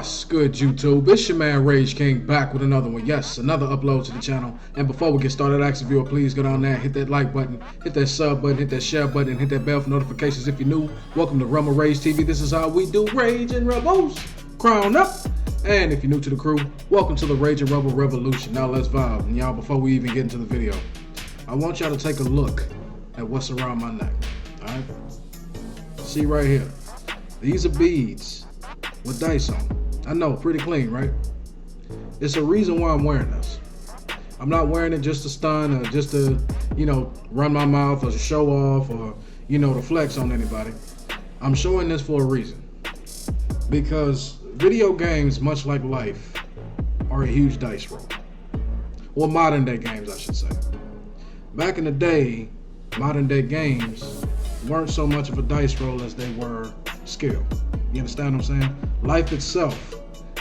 What's good, YouTube? It's your man Rage King back with another one. Yes, another upload to the channel. And before we get started, I ask if you please go down there, hit that like button, hit that sub button, hit that share button, hit that bell for notifications if you're new. Welcome to Rumble Rage TV. This is how we do Rage and Rebels. Crown up. And if you're new to the crew, welcome to the Rage and Rebel Revolution. Now let's vibe. And y'all, before we even get into the video, I want y'all to take a look at what's around my neck. Alright? See right here. These are beads with dice on. I know, pretty clean, right? It's a reason why I'm wearing this. I'm not wearing it just to stun or just to, run my mouth or to show off or, to flex on anybody. I'm showing this for a reason. Because video games, much like life, are a huge dice roll. Or modern day games, I should say. Back in the day, modern day games weren't so much of a dice roll as they were skill. You understand what I'm saying? Life itself,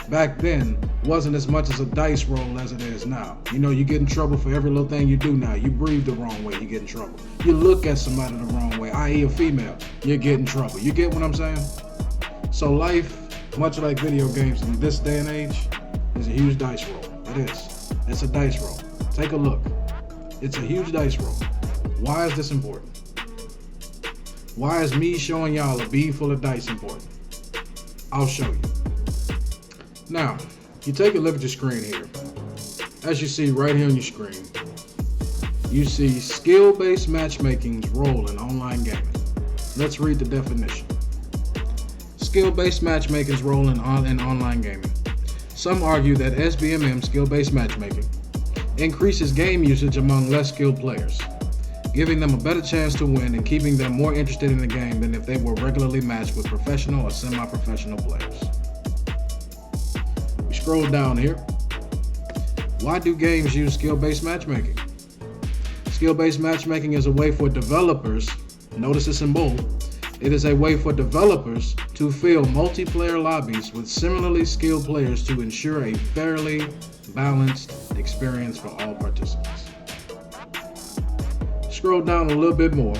back then, wasn't as much as a dice roll as it is now. You get in trouble for every little thing you do now. You breathe the wrong way, you get in trouble. You look at somebody the wrong way, i.e. a female, you get in trouble. You get what I'm saying? So life, much like video games in this day and age, is a huge dice roll. It is. It's a dice roll. Take a look. It's a huge dice roll. Why is this important? Why is me showing y'all a bead full of dice important? I'll show you. Now, you take a look at your screen here. As you see right here on your screen, you see skill-based matchmaking's role in online gaming. Let's read the definition. Skill-based matchmaking's role in online gaming. Some argue that SBMM, skill-based matchmaking, increases game usage among less skilled players, giving them a better chance to win and keeping them more interested in the game than if they were regularly matched with professional or semi-professional players. We scroll down here. Why do games use skill-based matchmaking? Skill-based matchmaking is a way for developers, notice it's in bold, it is a way for developers to fill multiplayer lobbies with similarly skilled players to ensure a fairly balanced experience for all participants. Scroll down a little bit more.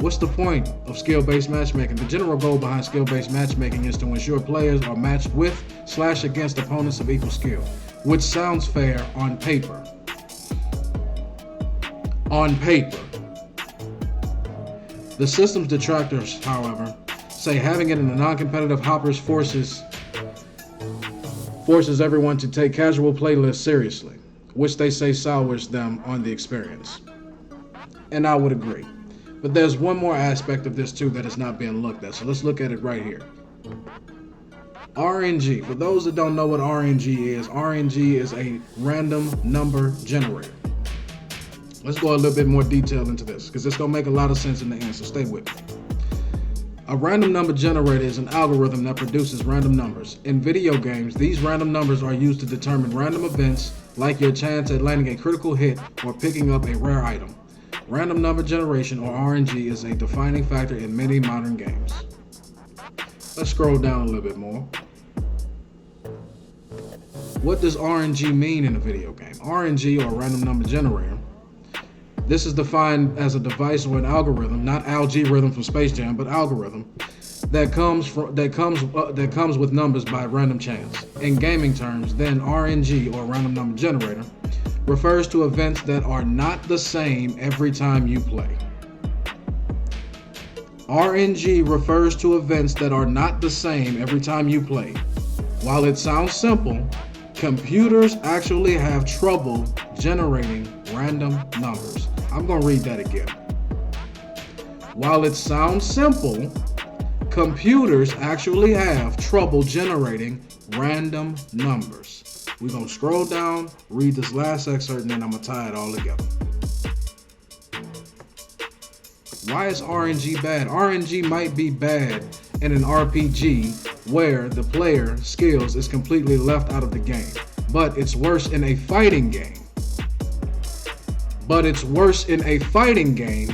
What's the point of skill-based matchmaking? The general goal behind skill-based matchmaking is to ensure players are matched with/against opponents of equal skill, which sounds fair on paper. On paper. The system's detractors, however, say having it in the non-competitive hoppers forces everyone to take casual playlists seriously, which they say sours them on the experience. And I would agree. But there's one more aspect of this too that is not being looked at. So let's look at it right here. RNG. For those that don't know what RNG is a random number generator. Let's go a little bit more detail into this because it's going to make a lot of sense in the end, so stay with me. A random number generator is an algorithm that produces random numbers. In video games, these random numbers are used to determine random events like your chance at landing a critical hit or picking up a rare item. Random number generation, or RNG, is a defining factor in many modern games. Let's scroll down a little bit more. What does RNG mean in a video game? RNG, or random number generator, this is defined as a device or an algorithm, not algorithm from Space Jam, but algorithm that comes with numbers by random chance. In gaming terms, then RNG, or random number generator, refers to events that are not the same every time you play. RNG refers to events that are not the same every time you play. While it sounds simple, computers actually have trouble generating random numbers. I'm going to read that again. While it sounds simple, computers actually have trouble generating random numbers. We're going to scroll down, read this last excerpt, and then I'm going to tie it all together. Why is RNG bad? RNG might be bad in an RPG where the player skills is completely left out of the game. But it's worse in a fighting game.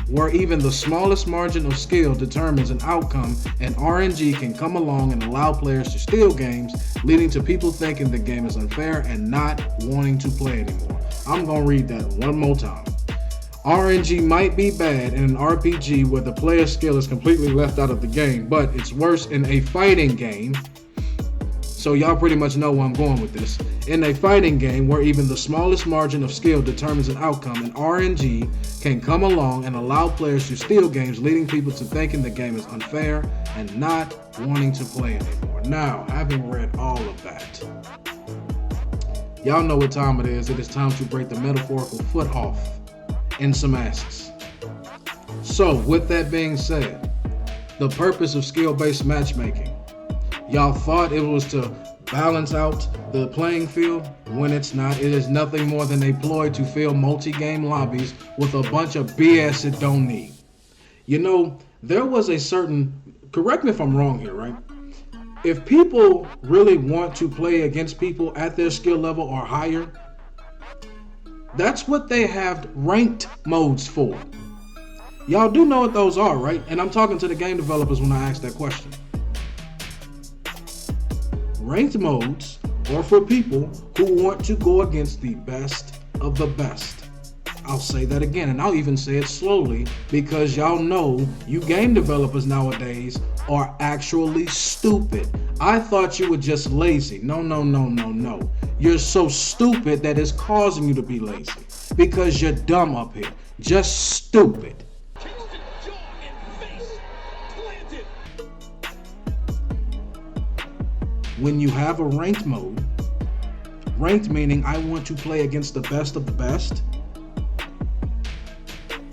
Where even the smallest margin of skill determines an outcome, and RNG can come along and allow players to steal games, leading to people thinking the game is unfair and not wanting to play anymore. I'm going to read that one more time. RNG might be bad in an RPG where the player's skill is completely left out of the game, but it's worse in a fighting game So y'all pretty much know where I'm going with this. In a fighting game where even the smallest margin of skill determines an outcome, an RNG can come along and allow players to steal games, leading people to thinking the game is unfair and not wanting to play anymore. Now, having read all of that, y'all know what time it is. It is time to break the metaphorical foot off in some asses. So, with that being said, the purpose of skill-based matchmaking. Y'all thought it was to balance out the playing field when it's not. It is nothing more than a ploy to fill multi-game lobbies with a bunch of BS it don't need. You know, there was a certain, correct me if I'm wrong here, right? If people really want to play against people at their skill level or higher, that's what they have ranked modes for. Y'all do know what those are, right? And I'm talking to the game developers when I ask that question. Ranked modes are for people who want to go against the best of the best. I'll say that again, and I'll even say it slowly, because y'all know you game developers nowadays are actually stupid. I thought you were just lazy. No. You're so stupid that it's causing you to be lazy, because you're dumb up here. Just stupid. When you have a ranked mode, ranked meaning I want to play against the best of the best,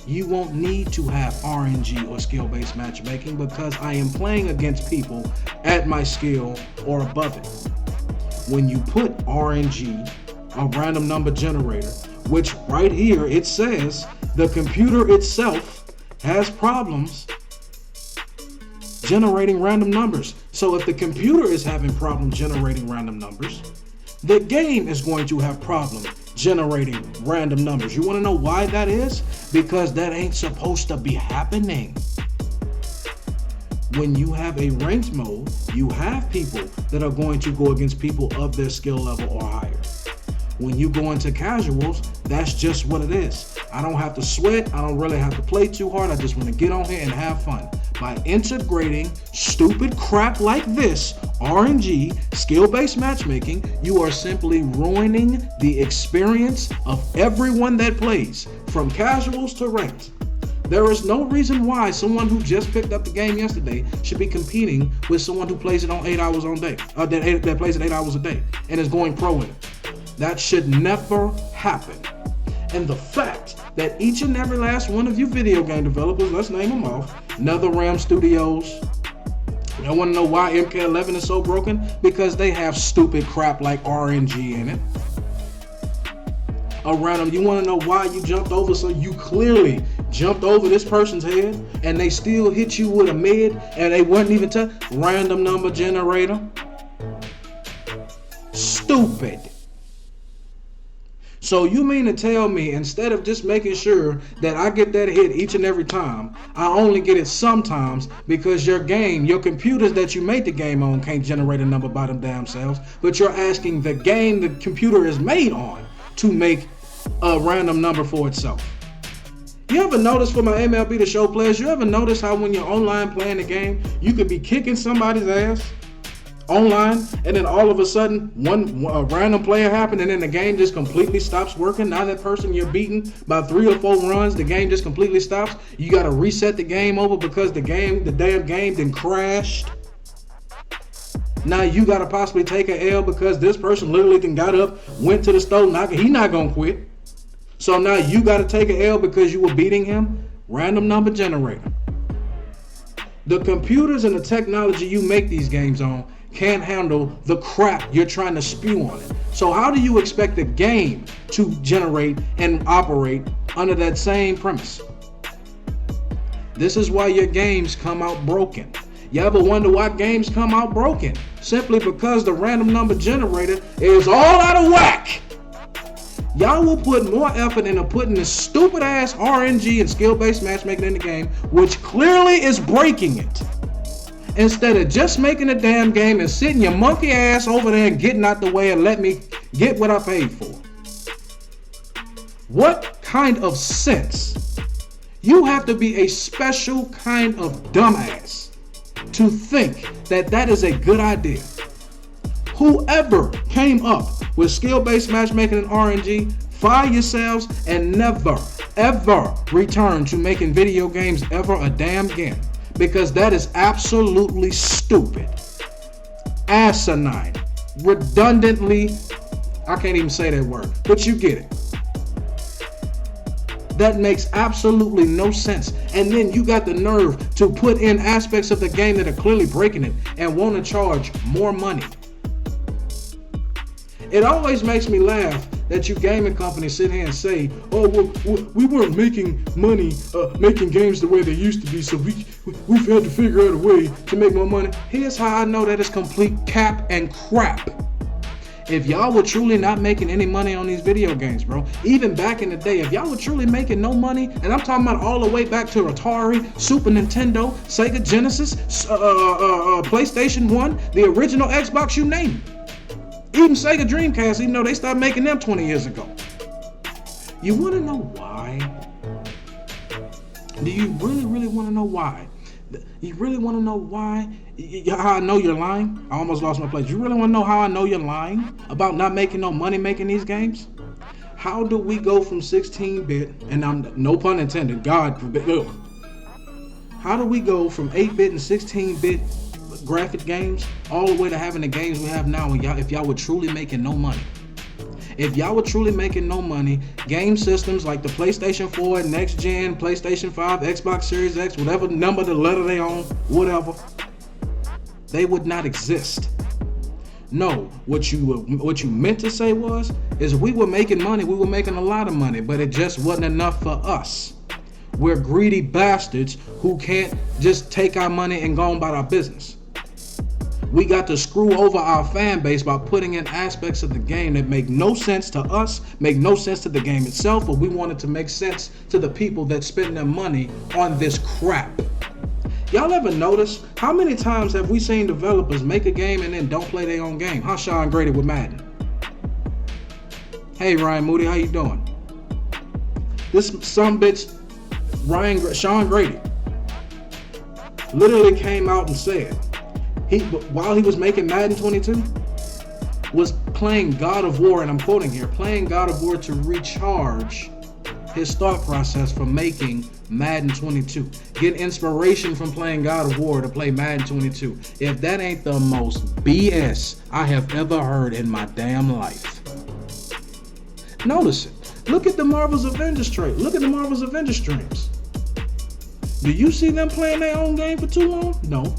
you won't need to have RNG or skill-based matchmaking, because I am playing against people at my skill or above it. When you put RNG, a random number generator, which right here it says the computer itself has problems generating random numbers. So if the computer is having problems generating random numbers, the game is going to have problems generating random numbers. You want to know why that is? Because that ain't supposed to be happening. When you have a ranked mode, you have people that are going to go against people of their skill level or higher. When you go into casuals, that's just what it is. I don't have to sweat. I don't really have to play too hard. I just want to get on here and have fun. By integrating stupid crap like this, RNG, skill-based matchmaking, you are simply ruining the experience of everyone that plays, from casuals to ranked. There is no reason why someone who just picked up the game yesterday should be competing with someone who plays it on 8 hours on day, that plays it 8 hours a day and is going pro in it. That should never happen. And the fact that each and every last one of you video game developers, let's name them off, NetherRealm Studios, I want to know why MK11 is so broken? Because they have stupid crap like RNG in it. Around them, you want to know why you jumped over? So you clearly jumped over this person's head and they still hit you with a mid and they wasn't even random number generator. Stupid. So you mean to tell me, instead of just making sure that I get that hit each and every time, I only get it sometimes because your game, your computers that you made the game on can't generate a number by them damn selves, but you're asking the game the computer is made on to make a random number for itself. You ever notice, for my MLB The Show players, you ever notice how when you're online playing the game, you could be kicking somebody's ass online, and then all of a sudden a random player happened and then the game just completely stops working? Now that person you're beating by 3 or 4 runs, the game just completely stops. You got to reset the game over because the damn game then crashed. Now you got to possibly take an L because this person literally then got up, went to the stove, he not gonna quit. So now you got to take an L because you were beating him. Random number generator. The computers and the technology you make these games on can't handle the crap you're trying to spew on it. So how do you expect the game to generate and operate under that same premise? This is why your games come out broken. You ever wonder why games come out broken? Simply because the random number generator is all out of whack. Y'all will put more effort into putting this stupid ass RNG and skill-based matchmaking in the game, which clearly is breaking it, instead of just making a damn game and sitting your monkey ass over there and getting out the way and let me get what I paid for. What kind of sense? You have to be a special kind of dumbass to think that that is a good idea. Whoever came up with skill-based matchmaking and RNG, fire yourselves and never, ever return to making video games ever a damn again. Because that is absolutely stupid, asinine, redundantly, I can't even say that word, but you get it. That makes absolutely no sense. And then you got the nerve to put in aspects of the game that are clearly breaking it and want to charge more money. It always makes me laugh that you gaming companies sit here and say, oh, well, we weren't making money making games the way they used to be, so we've had to figure out a way to make more money. Here's how I know that is complete cap and crap. If y'all were truly not making any money on these video games, bro, even back in the day, if y'all were truly making no money, and I'm talking about all the way back to Atari, Super Nintendo, Sega Genesis, PlayStation 1, the original Xbox, you name it. Even Sega Dreamcast, even though they stopped making them 20 years ago. You want to know why? Do you really want to know why? You really want to know why? How I know you're lying? I almost lost my place. You really want to know how I know you're lying about not making no money making these games? How do we go from 16-bit, and I'm no pun intended, God forbid, look. How do we go from 8-bit and 16-bit graphic games all the way to having the games we have now, and if y'all were truly making no money? If y'all were truly making no money, game systems like the PlayStation 4, Next Gen, PlayStation 5, Xbox Series X, whatever number the letter they own, whatever, they would not exist. No, what you meant to say is we were making money, we were making a lot of money, but it just wasn't enough for us. We're greedy bastards who can't just take our money and go on about our business. We got to screw over our fan base by putting in aspects of the game that make no sense to us, make no sense to the game itself, but we want it to make sense to the people that spend their money on this crap. Y'all ever notice how many times have we seen developers make a game and then don't play their own game? How Sean Grady with Madden? Hey Ryan Moody, how you doing? This sumbitch Sean Grady literally came out and said while he was making Madden 22 was playing God of War, and I'm quoting here, playing God of War to recharge his thought process from making Madden 22. Get inspiration from playing God of War to play Madden 22. If that ain't the most BS I have ever heard in my damn life. Notice it. Look at the Marvel's Avengers trade. Look at the Marvel's Avengers streams. Do you see them playing their own game for too long? No.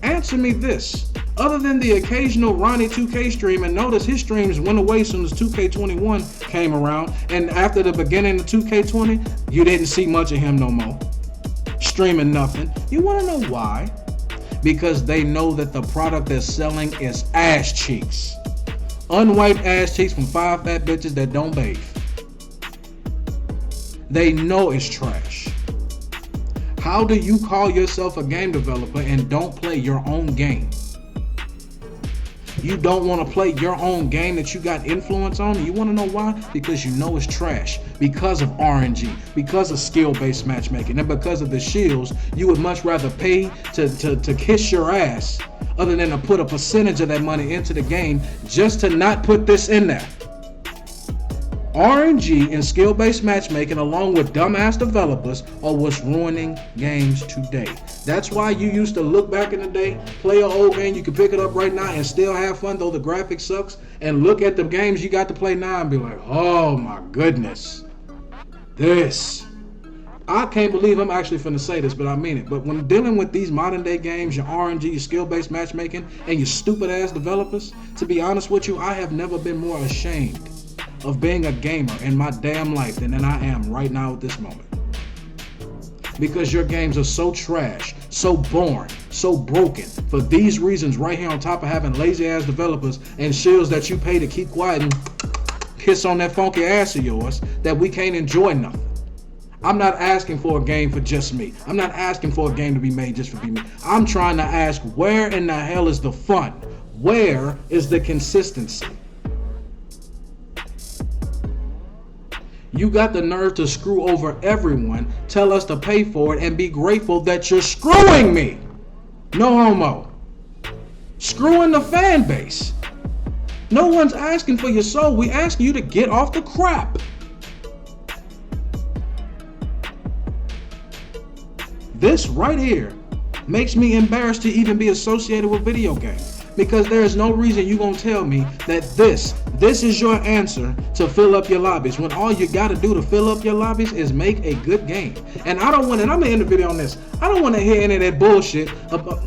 Answer me this. Other than the occasional Ronnie 2K stream, and notice his streams went away as soon as 2K21 came around, and after the beginning of 2K20, you didn't see much of him no more. Streaming nothing. You want to know why? Because they know that the product they're selling is ass cheeks. Unwiped ass cheeks from 5 fat bitches that don't bathe. They know it's trash. How do you call yourself a game developer and don't play your own game? You don't want to play your own game that you got influence on? And you want to know why? Because you know it's trash. Because of RNG. Because of skill-based matchmaking. And because of the shields, you would much rather pay to kiss your ass other than to put a percentage of that money into the game just to not put this in there. RNG and skill-based matchmaking along with dumbass developers are what's ruining games today. That's why you used to look back in the day, play an old game, you can pick it up right now and still have fun though the graphics sucks, and look at the games you got to play now and be like, oh my goodness, this. I can't believe I'm actually finna say this, but I mean it. But when dealing with these modern day games, your RNG, your skill-based matchmaking, and your stupid ass developers, to be honest with you, I have never been more ashamed of being a gamer in my damn life than I am right now at this moment. Because your games are so trash, so boring, so broken for these reasons right here, on top of having lazy ass developers and shields that you pay to keep quiet and piss on that funky ass of yours, that we can't enjoy nothing. I'm not asking for a game for just me. I'm not asking for a game to be made just for me. I'm trying to ask, where in the hell is the fun? Where is the consistency? You got the nerve to screw over everyone, tell us to pay for it, and be grateful that you're screwing me. No homo. screwing the fan base. No one's asking for your soul. We ask you to get off the crap. This right here makes me embarrassed to even be associated with video games, because there is no reason you gonna tell me that this is your answer to fill up your lobbies, when all you gotta do to fill up your lobbies is make a good game. And I don't want, and I'm gonna end the video on this, I don't want to hear any of that bullshit about,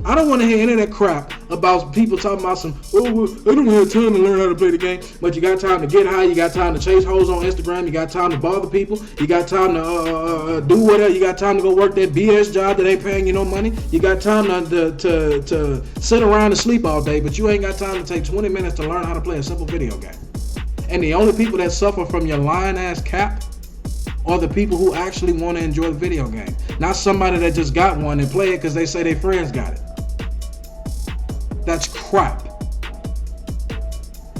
I don't want to hear any of that crap about people talking about some, oh, I don't have time to learn how to play the game. But you got time to get high, you got time to chase hoes on Instagram, you got time to bother people, you got time to do whatever, you got time to go work that BS job that ain't paying you no money, you got time to sit around and sleep all day, but you ain't got time to take 20 minutes to learn how to play a simple video game. And the only people that suffer from your lying ass cap are the people who actually want to enjoy the video game. Not somebody that just got one and play it because they say their friends got it. That's crap.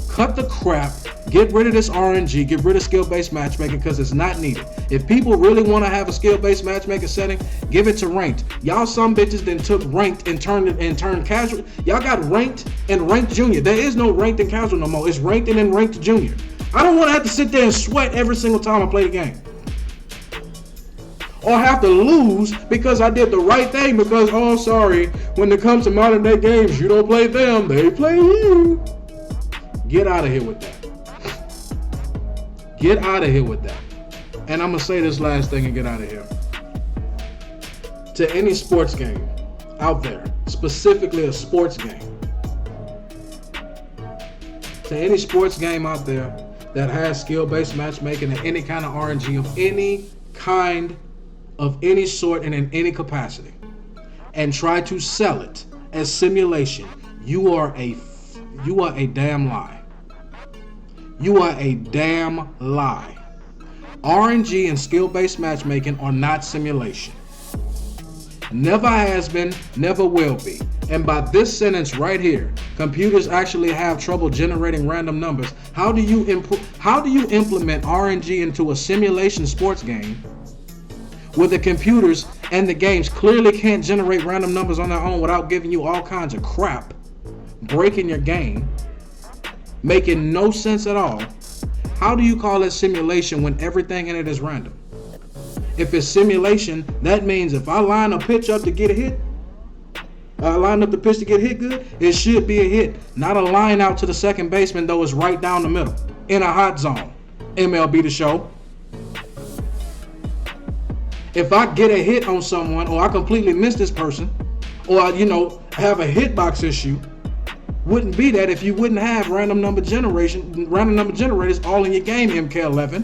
Cut the crap. Get rid of this RNG. Get rid of skill-based matchmaking because it's not needed. If people really want to have a skill-based matchmaking setting, give it to ranked. Y'all some bitches then took ranked and turned casual. Y'all got ranked and ranked junior. There is no ranked and casual no more. It's ranked and then ranked junior. I don't want to have to sit there and sweat every single time I play the game, or have to lose because I did the right thing, because, oh, sorry, when it comes to modern day games, you don't play them, they play you. Get out of here with that. Get out of here with that. And I'm going to say this last thing and get out of here. To any sports game out there, specifically a sports game, to any sports game out there that has skill-based matchmaking and any kind of RNG of any kind, of any sort and in any capacity, and try to sell it as simulation, you are a damn lie. You are a damn lie. RNG and skill-based matchmaking are not simulation. Never has been, never will be. And by this sentence right here, computers actually have trouble generating random numbers. How do you implement RNG into a simulation sports game where the computers and the games clearly can't generate random numbers on their own without giving you all kinds of crap, breaking your game, making no sense at all? How do you call it simulation when everything in it is random? If it's simulation, that means if I line a pitch up to get a hit, I line up the pitch to get hit good, it should be a hit. Not a line out to the second baseman, though, it's right down the middle in a hot zone. MLB The Show. If I get a hit on someone, or I completely miss this person, or I, have a hitbox issue, wouldn't be that if you wouldn't have random number generators all in your game, MK11.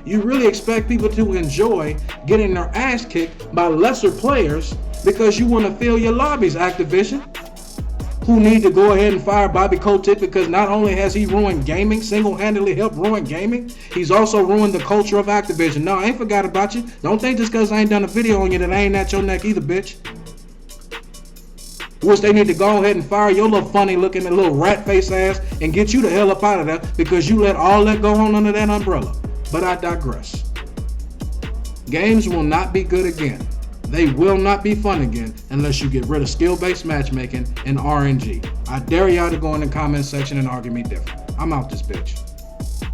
You really expect people to enjoy getting their ass kicked by lesser players because you want to fill your lobbies, Activision, who need to go ahead and fire Bobby Kotick, because not only has he ruined gaming, single-handedly helped ruin gaming, he's also ruined the culture of Activision. No, I ain't forgot about you. Don't think just because I ain't done a video on you that I ain't at your neck either, bitch. Which they need to go ahead and fire your little funny-looking little rat-face ass and get you the hell up out of there because you let all that go on under that umbrella. But I digress. Games will not be good again. They will not be fun again unless you get rid of skill-based matchmaking and RNG. I dare y'all to go in the comment section and argue me different. I'm out this bitch.